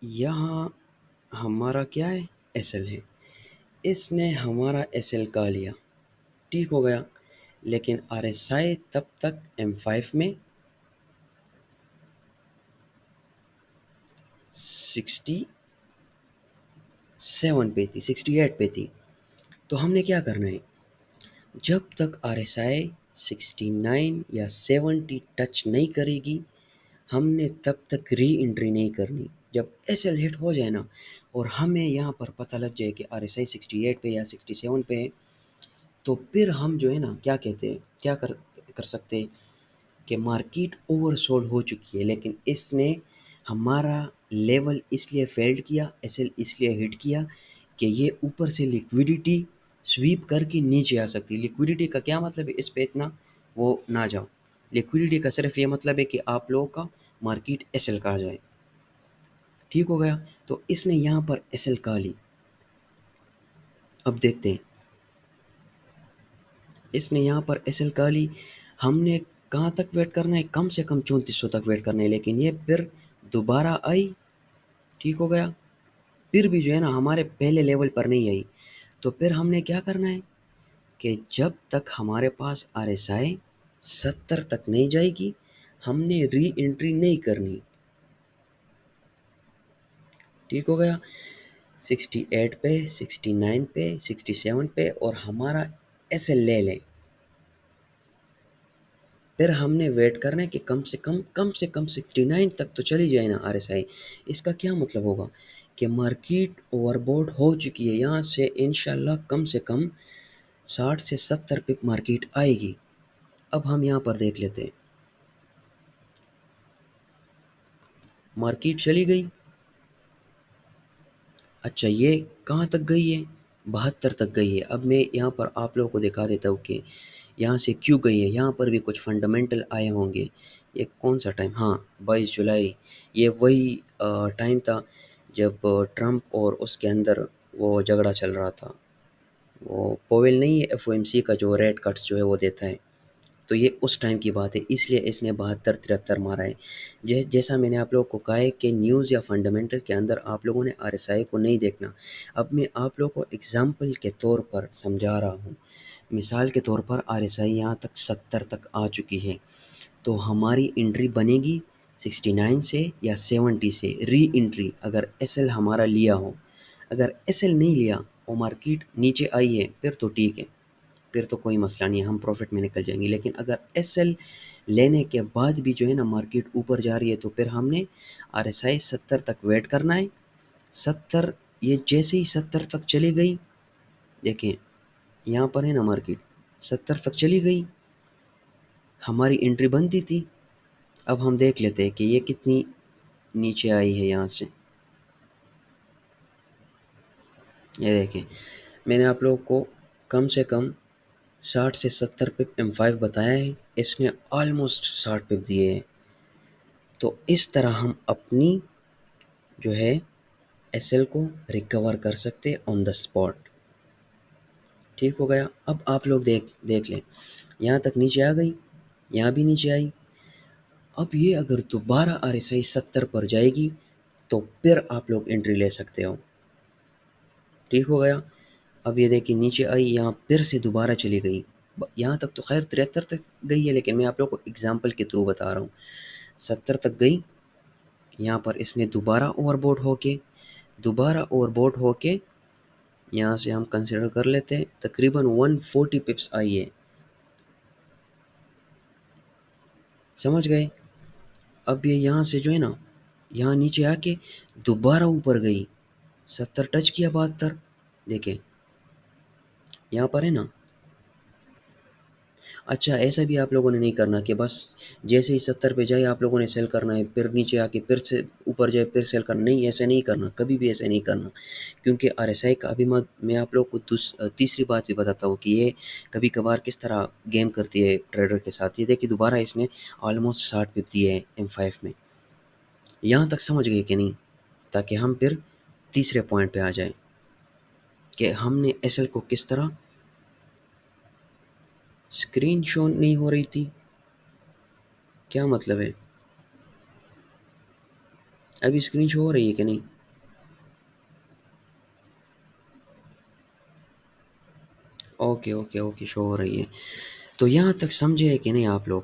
یہاں ہمارا کیا ہے؟ ایس ایل ہے. اس نے ہمارا ایس ایل کا لیا، ٹھیک ہو گیا، لیکن آر ایس آئی تب تک M5 میں 68 پہ تھی. تو ہم نے کیا کرنا ہے؟ جب تک آر ایس آئی 69 یا 70 ٹچ نہیں کرے گی، ہم نے تب تک ری انٹری نہیں کرنی. جب ایس ایل ہٹ ہو جائے نا اور ہمیں یہاں پر پتہ لگ جائے کہ آر ایس آئی 68 پہ یا 67 پہ ہے، تو پھر ہم جو ہے نا کیا کہتے ہیں، کیا کر سکتے ہیں کہ مارکیٹ اوور سولڈ ہو چکی ہے، لیکن اس نے ہمارا لیول اس لیے فیلڈ کیا، ایس ایل اس لیے ہٹ کیا کہ یہ اوپر سے لیکویڈیٹی سویپ کر کے نیچے آ سکتی. لیکویڈیٹی کا کیا مطلب ہے؟ اس پہ اتنا وہ نہ جاؤ. لیکویڈیٹی کا صرف یہ مطلب ہے کہ آپ لوگوں کا مارکیٹ ایس ایل کا آ جائے. ٹھیک ہو گیا. تو اس نے یہاں پر ایس ایل کا لی. اب دیکھتے ہیں، اس نے یہاں پر ایس ایل کا لی. ہم نے کہاں تک ویٹ کرنا ہے؟ کم سے کم 3400 تک ویٹ کرنا ہے، لیکن یہ پھر دوبارہ آئی. ٹھیک ہو گیا. پھر بھی جو ہے نا ہمارے پہلے لیول پر نہیں آئی. تو پھر ہم نے کیا کرنا ہے کہ جب تک ہمارے پاس آر ایس آئی 70 تک نہیں جائے گی، ہم نے ری انٹری نہیں کرنی. ٹھیک ہو گیا. 68 پہ، 69 پہ، 67 پہ اور ہمارا ایس ایل لے لیں. پھر ہم نے ویٹ کرنا ہے کہ کم سے کم 69 تک تو چلی جائے نا آر ایس آئی. اس کا کیا مطلب ہوگا کہ مارکیٹ اوور بوٹ ہو چکی ہے. یہاں سے انشاءاللہ کم سے کم 60 سے 70 پہ مارکیٹ آئے گی. اب ہم یہاں پر دیکھ لیتے ہیں، مارکیٹ چلی گئی. اچھا، یہ کہاں تک گئی ہے؟ 72 تک گئی ہے. اب میں یہاں پر آپ لوگوں کو دکھا دیتا ہوں کہ یہاں سے کیوں گئی ہے. یہاں پر بھی کچھ فنڈامنٹل آئے ہوں گے. یہ کون سا ٹائم؟ ہاں، 22 جولائی. یہ وہی ٹائم تھا جب ٹرمپ اور اس کے اندر وہ جھگڑا چل رہا تھا. وہ پویل نہیں ہے ایف او ایم سی کا، جو ریٹ کٹس جو ہے وہ دیتا ہے. تو یہ اس ٹائم کی بات ہے، اس لیے اس نے 72-73 مارا ہے. جیسا میں نے آپ لوگوں کو کہا ہے کہ نیوز یا فنڈامنٹل کے اندر آپ لوگوں نے آر ایس آئی کو نہیں دیکھنا. اب میں آپ لوگوں کو اگزامپل کے طور پر سمجھا رہا ہوں. مثال کے طور پر آر ایس آئی یہاں تک 70 تک آ چکی ہے، تو ہماری انٹری بنے گی 69 سے یا 70 سے ری انٹری، اگر ایس ایل ہمارا لیا ہو. اگر ایس ایل نہیں لیا اور مارکیٹ نیچے آئی ہے پھر تو ٹھیک ہے، پھر تو کوئی مسئلہ نہیں ہے، ہم پروفٹ میں نکل جائیں گے. لیکن اگر ایس ایل لینے کے بعد بھی جو ہے نا مارکیٹ اوپر جا رہی ہے، تو پھر ہم نے آر ایس آئی 70 تک ویٹ کرنا ہے. 70، یہ جیسے ہی 70 تک چلی گئی، دیکھیں یہاں پر ہے نا مارکیٹ 70 تک چلی گئی، ہماری انٹری بنتی تھی. اب ہم دیکھ لیتے ہیں کہ یہ کتنی نیچے آئی ہے. یہاں سے یہ دیکھیں، میں نے آپ لوگوں کو کم سے کم 60 سے 70 پپ M5 بتایا ہے، اس نے آلموسٹ 60 پپ دیے ہیں. تو اس طرح ہم اپنی جو ہے ایس ایل کو ریکور کر سکتے آن دا اسپاٹ. ٹھیک ہو گیا. اب آپ لوگ دیکھ لیں، یہاں تک نیچے آ گئی، یہاں بھی نیچے آئی. اب یہ اگر دوبارہ آر ایس آئی 70 پر جائے گی تو پھر آپ لوگ انٹری لے سکتے ہو. ٹھیک ہو گیا. اب یہ دیکھیں نیچے آئی، یہاں پھر سے دوبارہ چلی گئی. یہاں تک تو خیر 73 تک گئی ہے، لیکن میں آپ لوگوں کو اگزامپل کے تھرو بتا رہا ہوں. 70 تک گئی، یہاں پر اس نے دوبارہ اوور بوٹ ہو کے یہاں سے ہم کنسیڈر کر لیتے ہیں تقریباً 140 پپس آئی ہے. سمجھ گئے؟ اب یہ یہاں سے جو ہے نا یہاں نیچے آ کے دوبارہ اوپر گئی، 70 ٹچ کیا، 72. دیکھیں یہاں پر ہے نا. اچھا، ایسا بھی آپ لوگوں نے نہیں کرنا کہ بس جیسے ہی 70 پہ جائے آپ لوگوں نے سیل کرنا ہے، پھر نیچے آ کے پھر سے اوپر جائے پھر سیل کرنا. نہیں، ایسا نہیں کرنا، کبھی بھی ایسا نہیں کرنا. کیونکہ آر ایس آئی کا ابھی میں آپ لوگوں کو تیسری بات بھی بتاتا ہوں کہ یہ کبھی کبھار کس طرح گیم کرتی ہے ٹریڈر کے ساتھ. یہ دیکھیں دوبارہ اس نے آلموسٹ 60 پپ دیے ہیں M5 میں. یہاں تک سمجھ گئے کہ نہیں؟ تاکہ ہم پھر تیسرے پوائنٹ پہ آ جائیں کہ ہم نے ایس ایل کو کس طرح. اسکرین شو نہیں ہو رہی تھی، کیا مطلب ہے؟ ابھی اسکرین شو ہو رہی ہے کہ نہیں؟ اوکے اوکے اوکے، شو ہو رہی ہے. تو یہاں تک سمجھے کہ نہیں آپ لوگ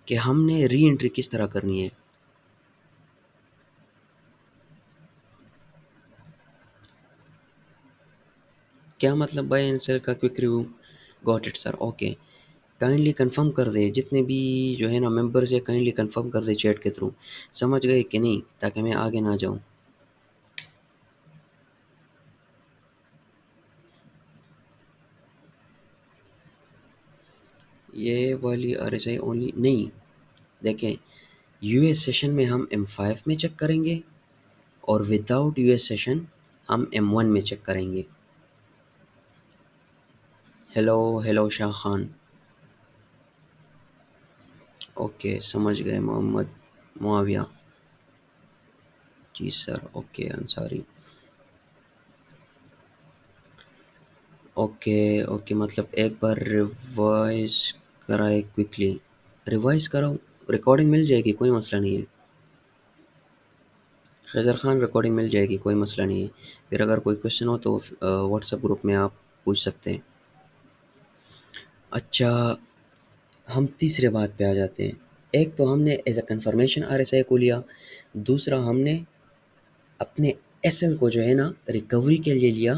کہ ہم نے ری انٹری کس طرح کرنی ہے؟ کیا مطلب بائی اینڈ سیل کا quick review? Got it sir, okay. Kindly confirm کر دے جتنے بھی جو ہے نا ممبرز ہے، کائنڈلی کنفرم کر دے چیٹ کے تھرو. سمجھ گئے کہ نہیں؟ تاکہ میں آگے نہ جاؤں. یہ والی آر ایس آئی اونلی نہیں. دیکھیں، یو ایس سیشن میں ہم M5 میں چیک کریں گے، اور وداؤٹ یو ایس سیشن ہم M1 میں چیک کریں گے. ہیلو ہیلو شاہ خان. اوکے سمجھ گئے محمد معاویہ. جی سر، اوکے انصاری. اوکے اوکے، مطلب ایک بار ریوائز کرائے کوئکلی. ریوائز کراؤ، ریکارڈنگ مل جائے گی، کوئی مسئلہ نہیں ہے. خیزر خان ریکارڈنگ مل جائے گی، کوئی مسئلہ نہیں ہے. پھر اگر کوئی کوشچن ہو تو واٹس ایپ گروپ میں آپ پوچھ سکتے ہیں. اچھا، ہم تیسرے بات پہ آ جاتے ہیں. ایک تو ہم نے as a confirmation are S I کو لیا، دوسرا ہم نے اپنے ایس ایل کو جو ہے نا ریکوری کے لیے لیا.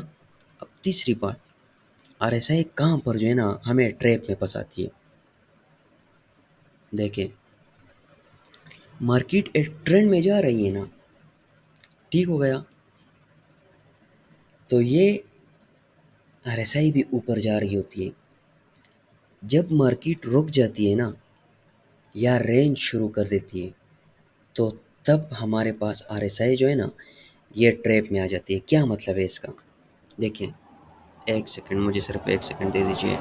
اب تیسری بات، آر ایس آئی کہاں پر جو ہے نا ہمیں ٹریپ میں پھنساتی ہے؟ دیکھیں، مارکیٹ ایک ٹرینڈ میں جا رہی ہے نا، ٹھیک ہو گیا. تو یہ آر ایس آئی بھی اوپر جا رہی ہوتی ہے. جب مارکیٹ رک جاتی ہے نا، یا رینج شروع کر دیتی ہے، تو تب ہمارے پاس آر ایس آئی جو ہے نا یہ ٹریپ میں آ جاتی ہے. کیا مطلب ہے اس کا؟ دیکھیں، ایک سیکنڈ، مجھے صرف ایک سیکنڈ دے دیجیے.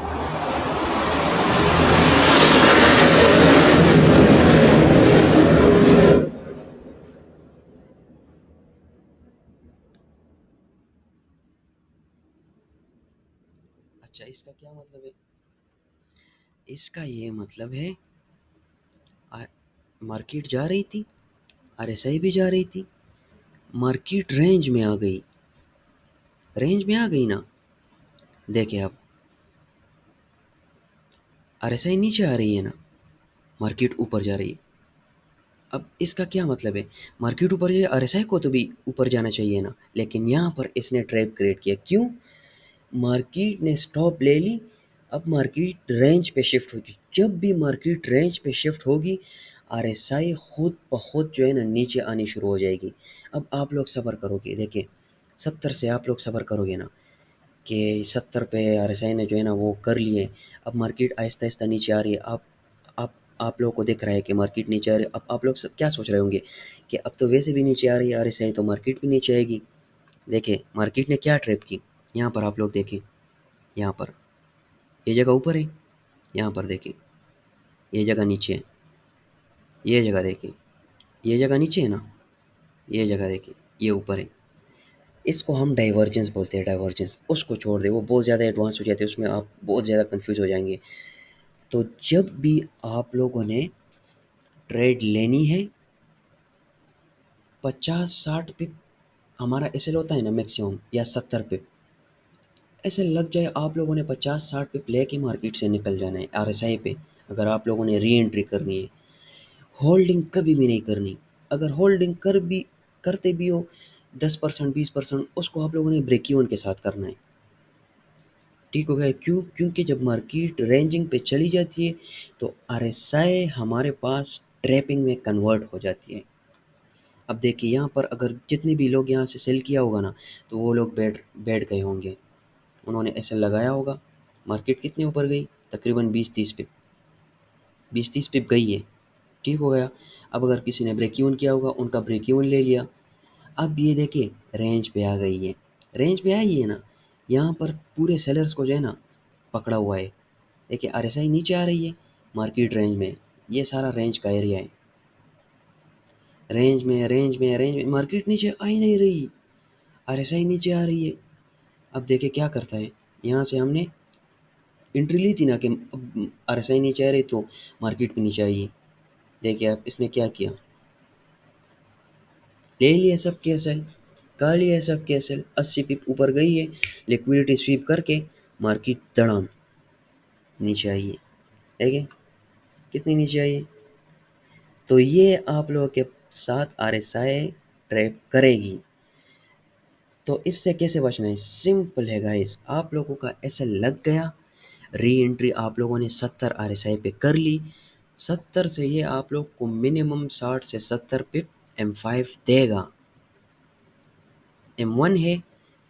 اچھا، اس کا کیا مطلب ہے؟ اس کا یہ مطلب ہے مارکیٹ جا رہی تھی، آر ایس آئی بھی جا رہی تھی، مارکیٹ رینج میں آ گئی. رینج میں آ گئی نا. دیکھیں اب آر ایس آئی نیچے آ رہی ہے نا، مارکیٹ اوپر جا رہی ہے. اب اس کا کیا مطلب ہے؟ مارکیٹ اوپر جائے، آر ایس آئی کو تو بھی اوپر جانا چاہیے نا. لیکن یہاں پر اس نے ٹریپ کریٹ کیا. کیوں؟ مارکیٹ نے سٹاپ لے لی. اب مارکیٹ رینج پہ شفٹ ہوگی. جب بھی مارکیٹ رینج پہ شفٹ ہوگی، آر ایس آئی خود بخود جو ہے نا نیچے آنی شروع ہو جائے گی. اب آپ لوگ صبر کرو گے. دیکھیں، 70 سے آپ لوگ صبر کرو گے نا، کہ 70 پہ آر ایس آئی نے جو ہے نا وہ کر لیے. اب مارکیٹ آہستہ آہستہ نیچے آ رہی ہے. آپ آپ لوگوں کو دکھ رہا ہے کہ مارکیٹ نیچے آ رہی ہے. اب آپ لوگ کیا سوچ رہے ہوں گے کہ اب تو ویسے بھی نیچے آ رہی ہے آر ایس آئی، تو مارکیٹ بھی نیچے آئے گی. دیکھیں مارکیٹ نے کیا ٹریپ کی. یہاں پر آپ لوگ دیکھیں، یہاں پر یہ جگہ اوپر ہے، یہاں پر دیکھیں یہ جگہ نیچے ہے. یہ جگہ دیکھیں، یہ جگہ نیچے ہے نا، یہ جگہ دیکھیں یہ اوپر ہے. اس کو ہم ڈائیورجنس بولتے ہیں. ڈائیورجنس اس کو چھوڑ دیں، وہ بہت زیادہ ایڈوانس ہو جاتے ہیں، اس میں آپ بہت زیادہ کنفیوز ہو جائیں گے. تو جب بھی آپ لوگوں نے ٹریڈ لینی ہے، 50-60 پپ ہمارا ایس ایل ہوتا ہے نا میکسیمم، یا 70 پپ ایسے لگ جائے. آپ لوگوں نے 50-60 پپ لے کے مارکیٹ سے نکل جانا ہے آر ایس آئی پہ. اگر آپ لوگوں نے ری انٹری کرنی ہے، ہولڈنگ کبھی بھی نہیں کرنی. اگر ہولڈنگ کرتے بھی ہو 10% 20%، اس کو آپ لوگوں نے بریک ایون کے ساتھ کرنا ہے. ٹھیک ہو گیا؟ کیونکہ جب مارکیٹ رینجنگ پہ چلی جاتی ہے تو آر ایس آئی ہمارے پاس ٹریپنگ میں کنورٹ ہو جاتی ہے. اب دیکھیے یہاں پر اگر جتنے بھی لوگ یہاں سے سیل کیا ہوگا نا، تو وہ لوگ بیٹھ گئے ہوں گے. انہوں نے ایسے لگایا ہوگا. مارکیٹ کتنے اوپر گئی؟ تقریباً 20-30 پپ گئی ہے. ٹھیک ہو گیا؟ اب اگر کسی نے بریک ایون کیا ہوگا، ان کا بریک ایون لے لیا. اب یہ دیکھیں رینج پہ آ گئی ہے. رینج پہ آئی ہے نا، یہاں پر پورے سیلرز کو جو ہے نا پکڑا ہوا ہے. دیکھیں آر ایس آئی نیچے آ رہی ہے، مارکیٹ رینج میں. یہ سارا رینج کا ایریا ہے. رینج میں مارکیٹ نیچے آ ہی نہیں رہی، آر ایس آئی نیچے آ رہی ہے. اب دیکھیں کیا کرتا ہے. یہاں سے ہم نے انٹری لی تھی نا کہ اب آر ایس آئی نیچے آ رہی تو مارکیٹ بھی نیچے آئی. دیکھیں اب اس نے کیا کیا. لے لیا سب کے ایسل، کھا لیا سب کے ایسل، 80 پپ اوپر گئی ہے، لیکوڈیٹی سویپ کر کے مارکیٹ دڑام نیچے آئی ہے، دیکھیں کتنی نیچے آئی ہے۔ تو یہ آپ لوگوں کے ساتھ آر ایس آئی ٹریپ کرے گی۔ تو اس سے کیسے بچنا ہے؟ سمپل ہے گائز، آپ لوگوں کا ایسے لگ گیا، ری انٹری آپ لوگوں نے 70 آر ایس آئی پہ کر لی، 70 سے یہ آپ لوگ کو منیمم 60 سے 70 پہ M5 دے گا، M1 ہے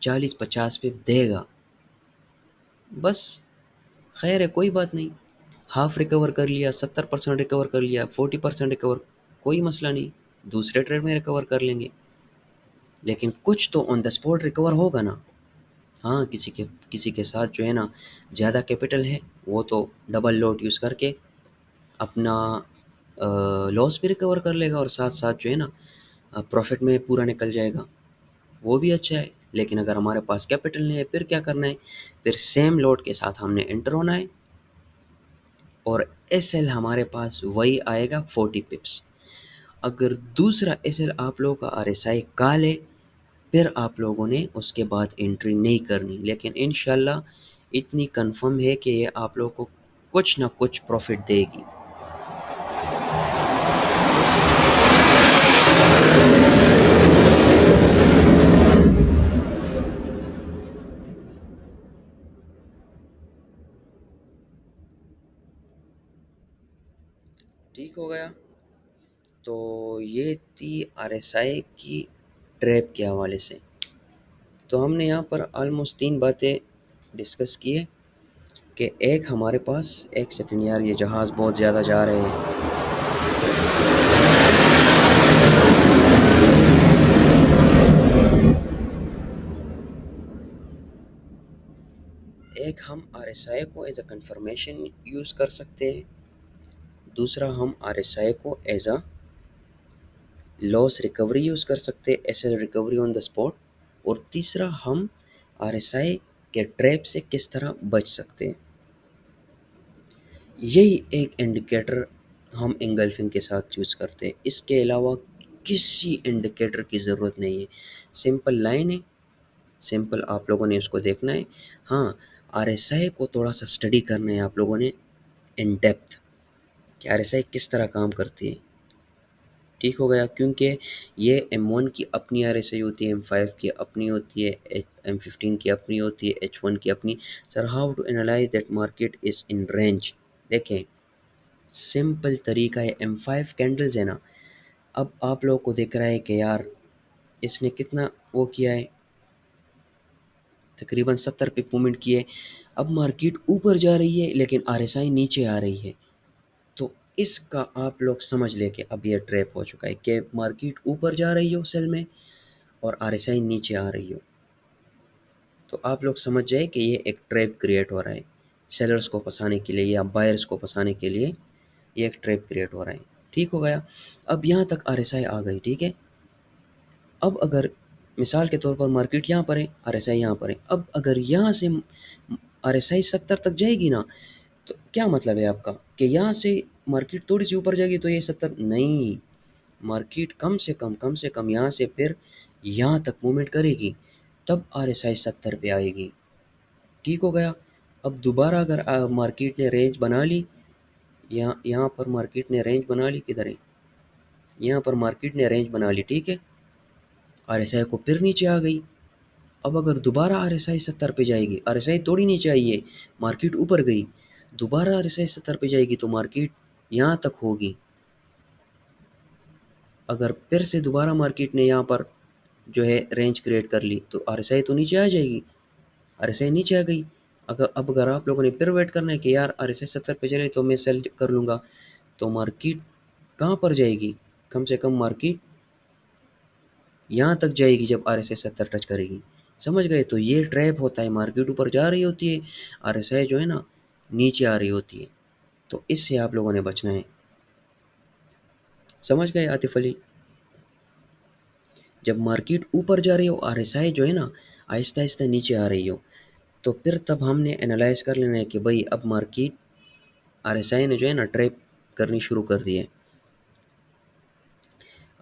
40-50 پہ دے گا، بس خیر ہے، کوئی بات نہیں، ہاف ریکور کر لیا، 70% ریکور کر لیا، 40% ریکور، کوئی مسئلہ نہیں، دوسرے ٹریڈ میں ریکور کر لیں گے، لیکن کچھ تو آن دا اسپاٹ ریکور ہوگا نا۔ ہاں کسی کے ساتھ جو ہے نا زیادہ کیپٹل ہے، وہ تو ڈبل لوٹ یوز کر کے اپنا لاس بھی ریکور کر لے گا، اور ساتھ ساتھ جو ہے نا پروفٹ میں پورا نکل جائے گا، وہ بھی اچھا ہے۔ لیکن اگر ہمارے پاس کیپٹل نہیں ہے، پھر کیا کرنا ہے؟ پھر سیم لوٹ کے ساتھ ہم نے انٹر ہونا ہے، اور ایس ایل ہمارے پاس وہی آئے گا 40 پپس۔ اگر دوسرا ایس ایل آپ لوگوں کا آر ایس آئی کال ہے، پھر آپ لوگوں نے اس کے بعد انٹری نہیں کرنی، لیکن انشاءاللہ اتنی کنفرم ہے کہ یہ آپ لوگوں کو کچھ نہ کچھ پروفٹ دے گی۔ ٹھیک ہو گیا؟ تو یہ تھی آر ایس آئی کی ٹریپ کے حوالے سے۔ تو ہم نے یہاں پر آلموسٹ 3 باتیں ڈسکس کیے، کہ ایک ہمارے پاس، ایک سیکنڈ یار یہ جہاز بہت زیادہ جا رہے ہیں، ایک ہم آر ایس آئی کو ایز اے کنفرمیشن یوز کر سکتے ہیں، دوسرا ہم آر ایس آئی کو as a loss recovery use کر سکتے، S L recovery on the spot, اور تیسرا ہم آر ایس آئی کے ٹریپ سے کس طرح بچ سکتے ہیں۔ یہی ایک انڈیکیٹر ہم انگلفنگ کے ساتھ یوز کرتے ہیں، اس کے علاوہ کسی انڈیکیٹر کی ضرورت نہیں ہے، سمپل لائن ہے، سمپل آپ لوگوں نے اس کو دیکھنا ہے۔ ہاں آر ایس آئی کو تھوڑا سا اسٹڈی کرنا ہے آپ لوگوں نے ان ڈیپتھ، کہ آر ایس آئی کس طرح کام کرتی ہے۔ ٹھیک ہو گیا؟ کیونکہ یہ M1 کی اپنی آر ایس آئی ہوتی ہے، M5 کی اپنی ہوتی ہے، M15 کی اپنی ہوتی ہے، H1 کی اپنی۔ Sir how to analyse that market is in range? دیکھیں سمپل طریقہ ہے، M5 کینڈلز ہے نا، اب آپ لوگوں کو دیکھ رہا ہے کہ یار اس نے کتنا وہ کیا ہے، تقریباً 70 پہ مومنٹ کیے، اب مارکیٹ اوپر جا رہی ہے لیکن آر ایس آئی نیچے آ رہی ہے، تو اس کا آپ لوگ سمجھ لے کہ اب یہ ٹریپ ہو چکا ہے، کہ مارکیٹ اوپر جا رہی ہو سیل میں اور آر ایس آئی نیچے آ رہی ہو، تو آپ لوگ سمجھ جائے کہ یہ ایک ٹریپ کریٹ ہو رہا ہے، سیلرز کو پھنسانے کے لیے یا بائرز کو پھنسانے کے لیے یہ ایک ٹریپ کریٹ ہو رہا ہے۔ ٹھیک ہو گیا؟ اب یہاں تک آر ایس آئی آ گئی، ٹھیک ہے؟ اب اگر مثال کے طور پر مارکیٹ یہاں پر ہے، آر ایس آئی یہاں پر ہے، اب اگر یہاں سے آر ایس آئی 70 تک جائے گی نا، تو کیا مطلب ہے آپ کا، کہ یہاں سے مارکیٹ تھوڑی سی اوپر جائے گی تو یہ 70 نہیں، مارکیٹ کم سے کم یہاں سے پھر یہاں تک موومنٹ کرے گی، تب آر ایس آئی 70 پہ آئے گی۔ ٹھیک ہو گیا؟ اب دوبارہ اگر مارکیٹ نے رینج بنا لی، یہاں پر مارکیٹ نے رینج بنا لی، کدھر ہے، یہاں پر مارکیٹ نے رینج بنا لی، ٹھیک ہے، آر ایس آئی کو پھر نیچے آ گئی، اب اگر دوبارہ آر ایس آئی 70 پہ جائے گی، آر ایس آئی توڑی نیچے آئی ہے، مارکیٹ اوپر گئی، دوبارہ آر ایس آئی 70 پہ جائے گی تو مارکیٹ یہاں تک ہوگی، اگر پھر سے دوبارہ مارکیٹ نے یہاں پر جو ہے رینج کریٹ کر لی تو آر ایس آئی تو نیچے آ جائے گی، آر ایس آئی نیچے آ گئی، اگر آپ لوگوں نے پھر ویٹ کرنا ہے کہ یار آر ایس آئی 70 پہ چلے تو میں سیل کر لوں گا، تو مارکیٹ کہاں پر جائے گی، کم سے کم مارکیٹ یہاں تک جائے گی جب آر ایس آئی 70 ٹچ کرے گی، سمجھ گئے؟ تو یہ ٹریپ ہوتا ہے، مارکیٹ اوپر جا رہی ہوتی ہے، آر ایس آئی جو ہے نا نیچے آ رہی ہوتی ہے، تو اس سے آپ لوگوں نے بچنا ہے، سمجھ گئے عاطف علی؟ جب مارکیٹ اوپر جا رہی ہو، آر ایس آئی جو ہے نا آہستہ آہستہ نیچے آ رہی ہو، تو پھر تب ہم نے انالائز کر لینا ہے کہ بھئی اب مارکیٹ آر ایس آئی نے جو ہے نا ٹریپ کرنی شروع کر دی ہے،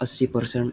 80%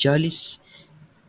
40